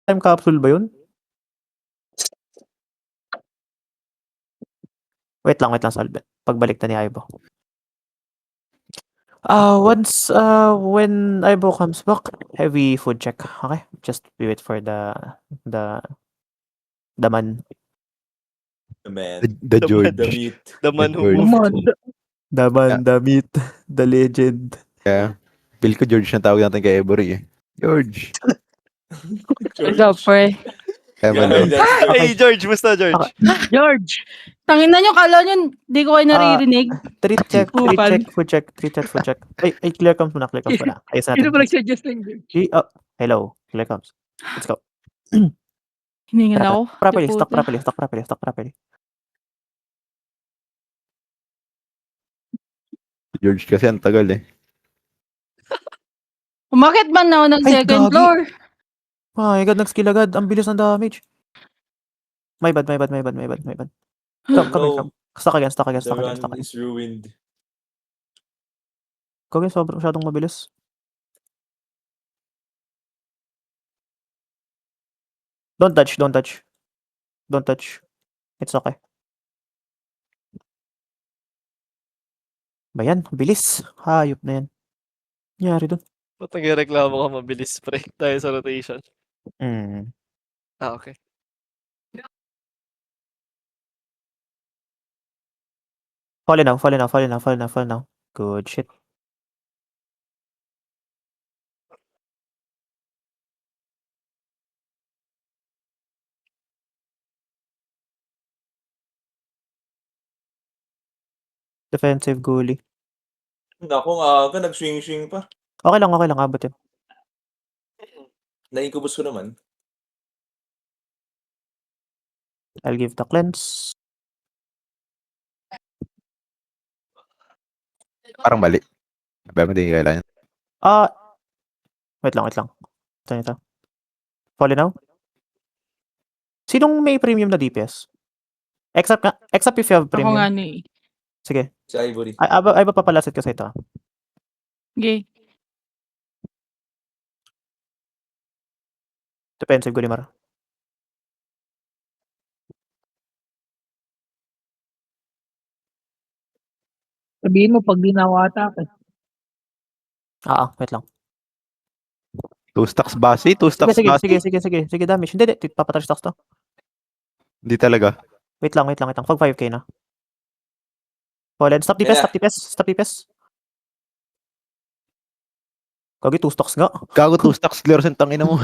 Time capsule ba yun? Wait lang, Salve. Pagbalik na ni Aibo. Once when Aibo comes back, heavy food check. Okay? Just wait for the man. The man. The George. The meat. The man who George. moved. The man, the meat, the legend. Kaya, feel ko George na tawag natin kay Every eh. George. What's up, pre? Kaya Grabe, malo. that's George. Hey, George. Musta, George? George! Tangin na nyo, kala nyo, di ko kayo naririnig. Treat check, Kupal. food check. Ay, clear comes muna. Ayos natin. Sino pa nag-suggest ng George? Hello, clear comes. Let's go. Hiningal ako. Stock properly. George kasi ang tagal eh. Umakit ba na ako ng Ay, second gagi. floor? Oh my god, nag-skill agad. Ang bilis ng damage. My bad. Come. Stock again. The run is ruined. Kage, masyadong mabilis. Don't touch. It's okay. Bayan, bilis. Hayop na yan. Nangyari dun. Ba't nagreklamo ka mabilis, pre? Dahil sa rotation. Okay. Fall now. Good shit. Defensive goalie. Naku, aga, nag-swing pa. Okay lang, abot yun. Naikubos ko naman. I'll give the cleanse. Parang mali. Pero hindi kailangan. Wait lang. Ito. Fall now. Sinong may premium na DPS? Except if you have Ako premium. nga ni. Sige. Si Ivory. Ay ba papalasit ko sa ito? Okay. Defensive goalie, Mara. Sabihin mo, pag di nawata ka. Wait lang. 2 stacks base? 2 stacks base? Sige, damage. Hindi, papatouch stocks to. Hindi talaga. Wait lang. Pag 5k na. Fallen. Stop DPS. Kagi 2 stocks nga. Gago 2 stacks clear sa tangina mo.